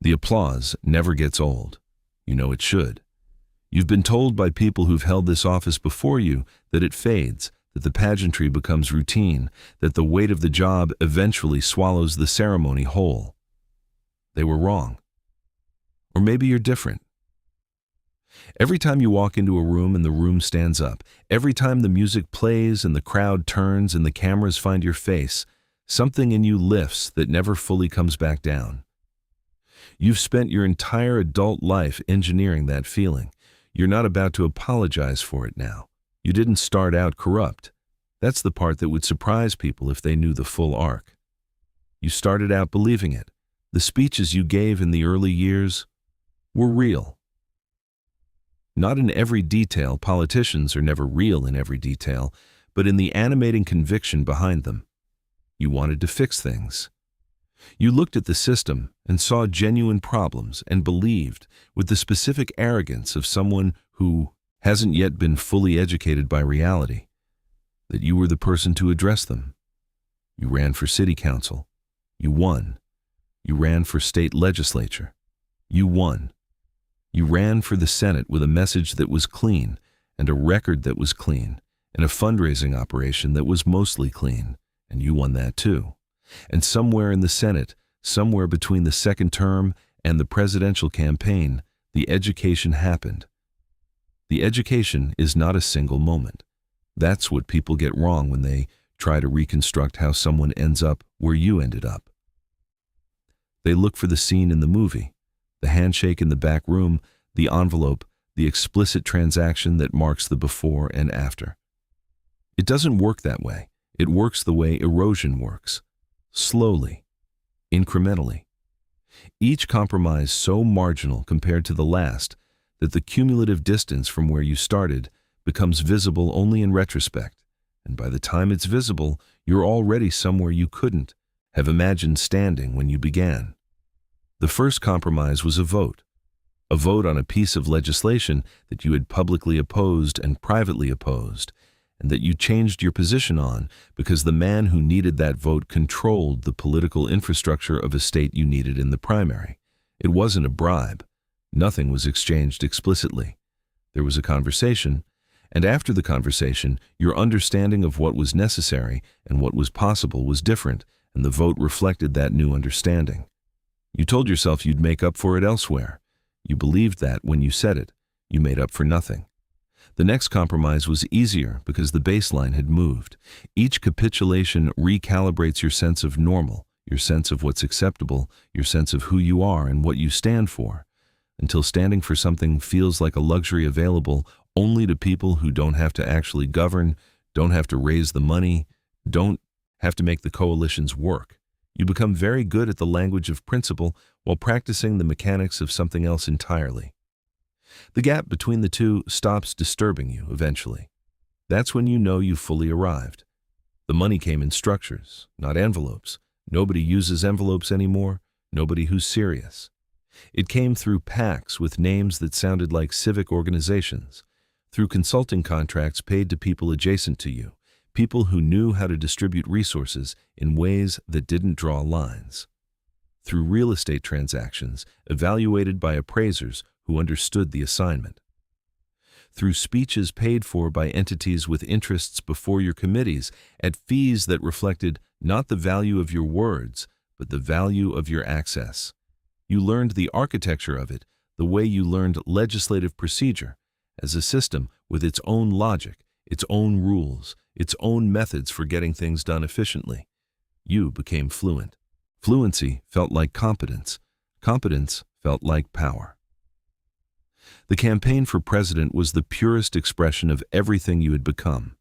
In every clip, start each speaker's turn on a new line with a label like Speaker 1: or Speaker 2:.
Speaker 1: The applause never gets old. You know it should. You've been told by people who've held this office before you that it fades, that the pageantry becomes routine, that the weight of the job eventually swallows the ceremony whole. They were wrong. Or maybe you're different. Every time you walk into a room and the room stands up, every time the music plays and the crowd turns and the cameras find your face, something in you lifts that never fully comes back down. You've spent your entire adult life engineering that feeling. You're not about to apologize for it now. You didn't start out corrupt. That's the part that would surprise people if they knew the full arc. You started out believing it. The speeches you gave in the early years were real. Not in every detail, politicians are never real in every detail, but in the animating conviction behind them. You wanted to fix things. You looked at the system and saw genuine problems and believed, with the specific arrogance of someone who hasn't yet been fully educated by reality, that you were the person to address them. You ran for city council. You won. You ran for state legislature. You won. You ran for the Senate with a message that was clean and a record that was clean and a fundraising operation that was mostly clean, and you won that too. And somewhere in the Senate, somewhere between the second term and the presidential campaign, the education happened. The education is not a single moment. That's what people get wrong when they try to reconstruct how someone ends up where you ended up. They look for the scene in the movie, the handshake in the back room, the envelope, the explicit transaction that marks the before and after. It doesn't work that way. It works the way erosion works. Slowly, incrementally. Each compromise so marginal compared to the last that the cumulative distance from where you started becomes visible only in retrospect, and by the time it's visible, you're already somewhere you couldn't have imagined standing when you began. The first compromise was a vote on a piece of legislation that you had publicly opposed and privately opposed, and that you changed your position on because the man who needed that vote controlled the political infrastructure of a state you needed in the primary. It wasn't a bribe. Nothing was exchanged explicitly. There was a conversation, and after the conversation, your understanding of what was necessary and what was possible was different, and the vote reflected that new understanding. You told yourself you'd make up for it elsewhere. You believed that when you said it. You made up for nothing. The next compromise was easier because the baseline had moved. Each capitulation recalibrates your sense of normal, your sense of what's acceptable, your sense of who you are and what you stand for, until standing for something feels like a luxury available only to people who don't have to actually govern, don't have to raise the money, don't have to make the coalitions work. You become very good at the language of principle while practicing the mechanics of something else entirely. The gap between the two stops disturbing you eventually. That's when you know you've fully arrived. The money came in structures, not envelopes. Nobody uses envelopes anymore, nobody who's serious. It came through PACs with names that sounded like civic organizations, through consulting contracts paid to people adjacent to you, people who knew how to distribute resources in ways that didn't draw lines, through real estate transactions evaluated by appraisers who understood the assignment, through speeches paid for by entities with interests before your committees at fees that reflected not the value of your words, but the value of your access. You learned the architecture of it the way you learned legislative procedure, as a system with its own logic, its own rules, its own methods for getting things done efficiently. You became fluent. Fluency felt like competence. Competence felt like power. The campaign for president was the purest expression of everything you had become.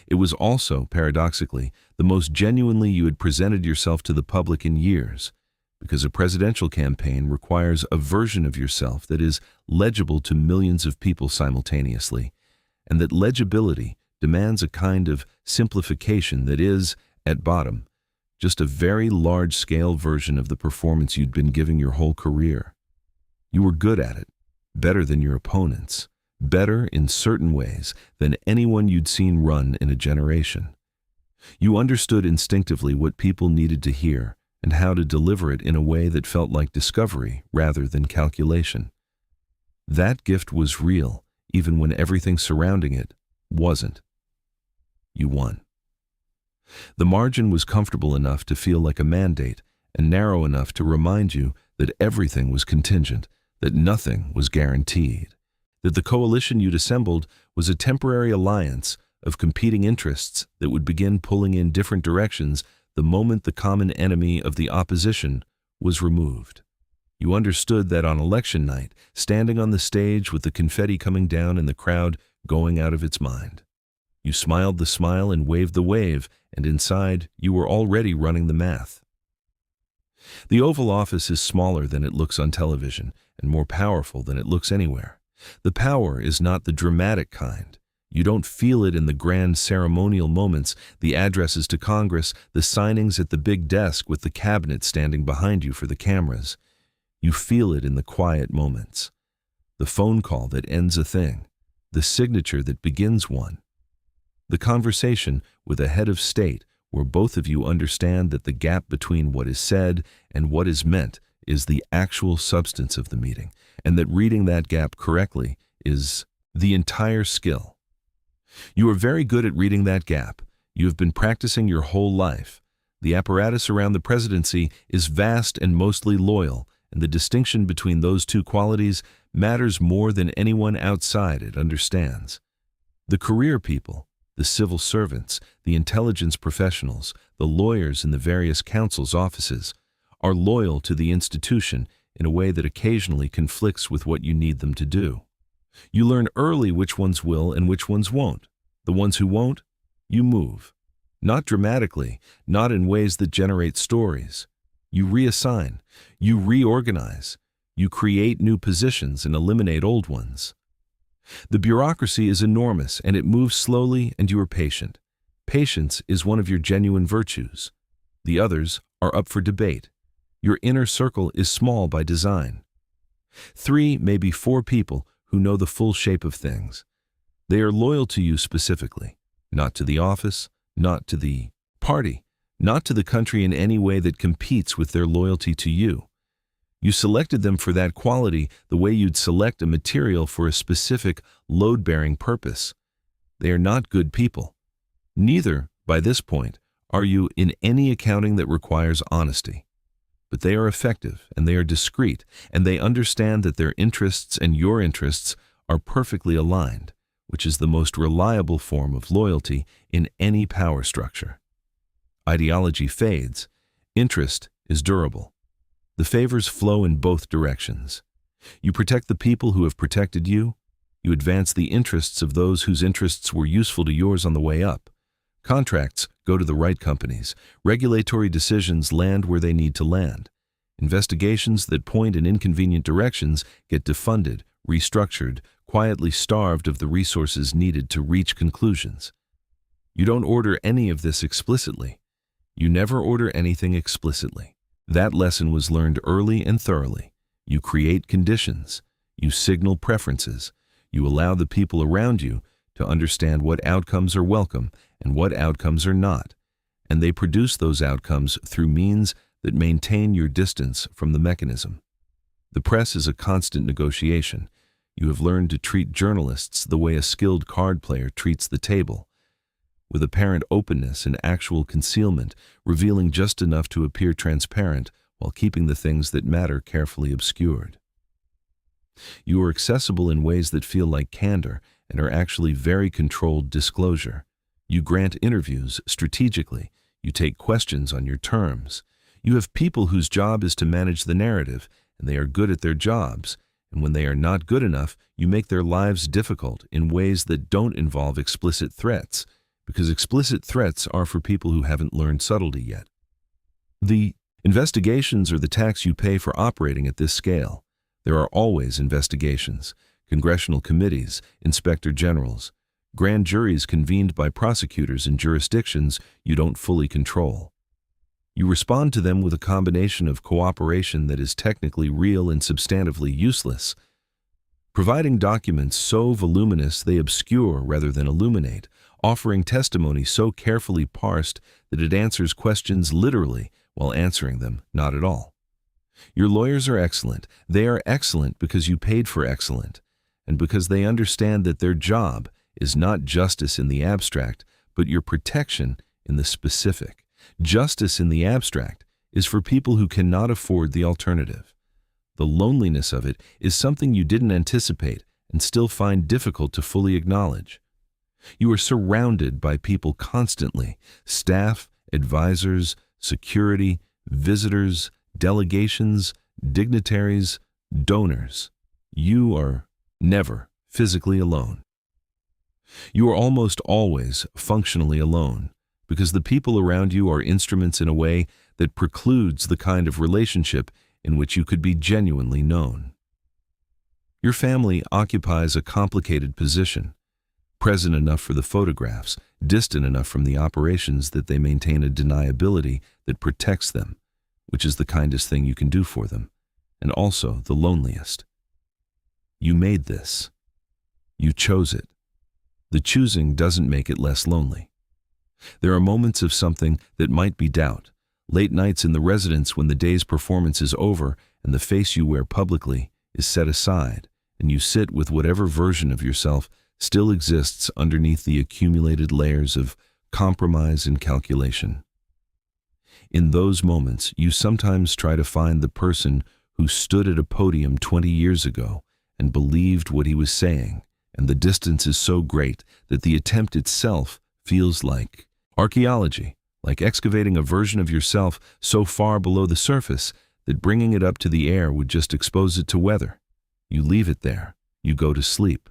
Speaker 1: It was also, paradoxically, the most genuinely you had presented yourself to the public in years, because a presidential campaign requires a version of yourself that is legible to millions of people simultaneously, and that legibility demands a kind of simplification that is, at bottom, just a very large-scale version of the performance you'd been giving your whole career. You were good at it, better than your opponents, better in certain ways than anyone you'd seen run in a generation. You understood instinctively what people needed to hear and how to deliver it in a way that felt like discovery rather than calculation. That gift was real, even when everything surrounding it wasn't. You won. The margin was comfortable enough to feel like a mandate and narrow enough to remind you that everything was contingent, that nothing was guaranteed, that the coalition you'd assembled was a temporary alliance of competing interests that would begin pulling in different directions the moment the common enemy of the opposition was removed. You understood that on election night, standing on the stage with the confetti coming down and the crowd going out of its mind. You smiled the smile and waved the wave, and inside you were already running the math. The Oval Office is smaller than it looks on television and more powerful than it looks anywhere. The power is not the dramatic kind. You don't feel it in the grand ceremonial moments, the addresses to Congress, the signings at the big desk with the cabinet standing behind you for the cameras. You feel it in the quiet moments. The phone call that ends a thing, the signature that begins one. The conversation with a head of state where both of you understand that the gap between what is said and what is meant is the actual substance of the meeting, and that reading that gap correctly is the entire skill. You are very good at reading that gap. You have been practicing your whole life. The apparatus around the presidency is vast and mostly loyal, and the distinction between those two qualities matters more than anyone outside it understands. The career people, the civil servants, the intelligence professionals, the lawyers in the various councils' offices, are loyal to the institution in a way that occasionally conflicts with what you need them to do. You learn early which ones will and which ones won't. The ones who won't, you move. Not dramatically, not in ways that generate stories. You reassign, you reorganize, you create new positions and eliminate old ones. The bureaucracy is enormous and it moves slowly, and you are patient. Patience is one of your genuine virtues. The others are up for debate. Your inner circle is small by design. 3, maybe 4 people who know the full shape of things. They are loyal to you specifically, not to the office, not to the party, not to the country in any way that competes with their loyalty to you. You selected them for that quality the way you'd select a material for a specific load-bearing purpose. They are not good people. Neither, by this point, are you in any accounting that requires honesty. But they are effective, and they are discreet, and they understand that their interests and your interests are perfectly aligned, which is the most reliable form of loyalty in any power structure. Ideology fades. Interest is durable. The favors flow in both directions. You protect the people who have protected you. You advance the interests of those whose interests were useful to yours on the way up. Contracts go to the right companies. Regulatory decisions land where they need to land. Investigations that point in inconvenient directions get defunded, restructured, quietly starved of the resources needed to reach conclusions. You don't order any of this explicitly. You never order anything explicitly. That lesson was learned early and thoroughly. You create conditions. You signal preferences. You allow the people around you to understand what outcomes are welcome and what outcomes are not, and they produce those outcomes through means that maintain your distance from the mechanism. The press is a constant negotiation. You have learned to treat journalists the way a skilled card player treats the table, with apparent openness and actual concealment, revealing just enough to appear transparent while keeping the things that matter carefully obscured. You are accessible in ways that feel like candor and are actually very controlled disclosure. You grant interviews strategically. You take questions on your terms. You have people whose job is to manage the narrative, and they are good at their jobs. And when they are not good enough, you make their lives difficult in ways that don't involve explicit threats, because explicit threats are for people who haven't learned subtlety yet. The investigations are the tax you pay for operating at this scale. There are always investigations, congressional committees, inspector generals, grand juries convened by prosecutors in jurisdictions you don't fully control. You respond to them with a combination of cooperation that is technically real and substantively useless, providing documents so voluminous they obscure rather than illuminate, offering testimony so carefully parsed that it answers questions literally while answering them, not at all. Your lawyers are excellent. They are excellent because you paid for excellent, and because they understand that their job is not justice in the abstract, but your protection in the specific. Justice in the abstract is for people who cannot afford the alternative. The loneliness of it is something you didn't anticipate and still find difficult to fully acknowledge. You are surrounded by people constantly: staff, advisors, security, visitors, delegations, dignitaries, donors. You are never physically alone. You are almost always functionally alone, because the people around you are instruments in a way that precludes the kind of relationship in which you could be genuinely known. Your family occupies a complicated position, present enough for the photographs, distant enough from the operations that they maintain a deniability that protects them, which is the kindest thing you can do for them, and also the loneliest. You made this. You chose it. The choosing doesn't make it less lonely. There are moments of something that might be doubt, late nights in the residence when the day's performance is over and the face you wear publicly is set aside, and you sit with whatever version of yourself still exists underneath the accumulated layers of compromise and calculation. In those moments, you sometimes try to find the person who stood at a podium 20 years ago and believed what he was saying, and the distance is so great that the attempt itself feels like archaeology, like excavating a version of yourself so far below the surface that bringing it up to the air would just expose it to weather. You leave it there. You go to sleep.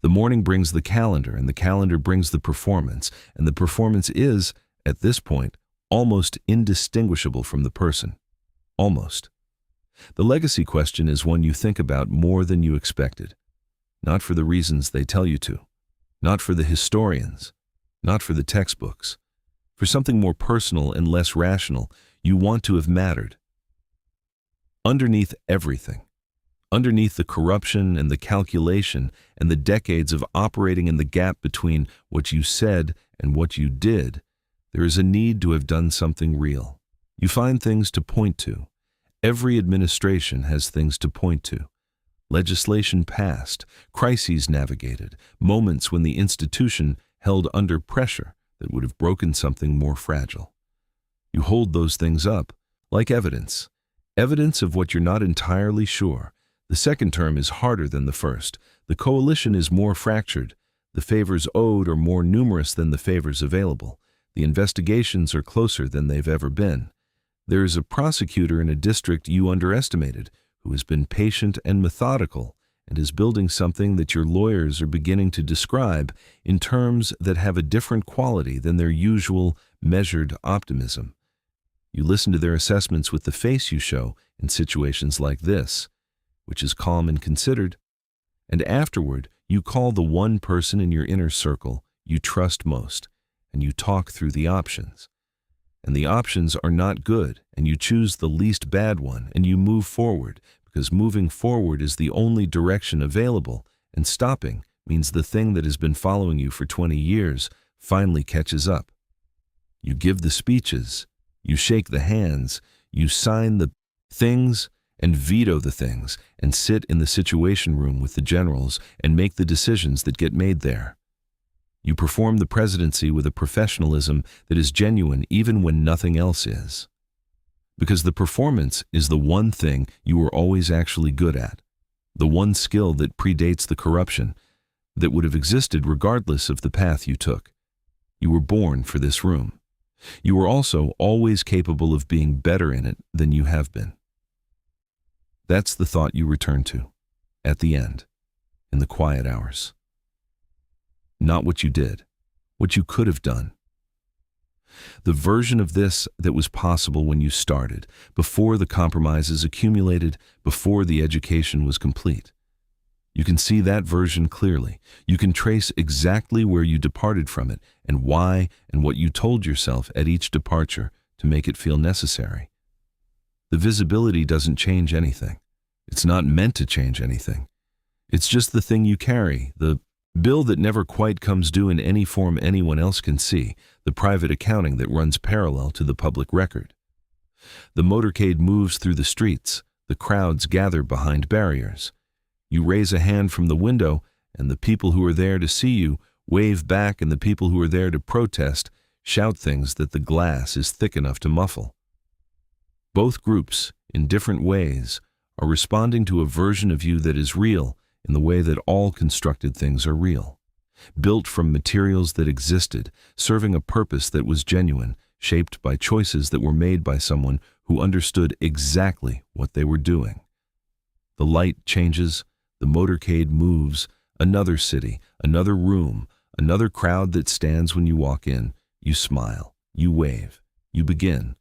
Speaker 1: The morning brings the calendar, and the calendar brings the performance, and the performance is, at this point, almost indistinguishable from the person. Almost. The legacy question is one you think about more than you expected. Not for the reasons they tell you to. Not for the historians. Not for the textbooks. For something more personal and less rational, you want to have mattered. Underneath everything, underneath the corruption and the calculation and the decades of operating in the gap between what you said and what you did, there is a need to have done something real. You find things to point to. Every administration has things to point to. Legislation passed, crises navigated, moments when the institution held under pressure that would have broken something more fragile. You hold those things up, like evidence. Evidence of what you're not entirely sure. The second term is harder than the first. The coalition is more fractured. The favors owed are more numerous than the favors available. The investigations are closer than they've ever been. There is a prosecutor in a district you underestimated, who has been patient and methodical and is building something that your lawyers are beginning to describe in terms that have a different quality than their usual measured optimism. You listen to their assessments with the face you show in situations like this, which is calm and considered, and afterward you call the one person in your inner circle you trust most, and you talk through the options. And the options are not good, and you choose the least bad one, and you move forward, because moving forward is the only direction available, and stopping means the thing that has been following you for 20 years finally catches up. You give the speeches, you shake the hands, you sign the things and veto the things, and sit in the situation room with the generals and make the decisions that get made there. You perform the presidency with a professionalism that is genuine even when nothing else is. Because the performance is the one thing you were always actually good at, the one skill that predates the corruption, that would have existed regardless of the path you took. You were born for this room. You were also always capable of being better in it than you have been. That's the thought you return to, at the end, in the quiet hours. Not what you did, what you could have done. The version of this that was possible when you started, before the compromises accumulated, before the education was complete. You can see that version clearly. You can trace exactly where you departed from it and why and what you told yourself at each departure to make it feel necessary. The visibility doesn't change anything. It's not meant to change anything. It's just the thing you carry, the bill that never quite comes due in any form anyone else can see, the private accounting that runs parallel to the public record. The motorcade moves through the streets. The crowds gather behind barriers. You raise a hand from the window, and the people who are there to see you wave back, and the people who are there to protest shout things that the glass is thick enough to muffle. Both groups, in different ways, are responding to a version of you that is real in the way that all constructed things are real. Built from materials that existed, serving a purpose that was genuine, shaped by choices that were made by someone who understood exactly what they were doing. The light changes, the motorcade moves, another city, another room, another crowd that stands when you walk in. You smile, you wave, you begin.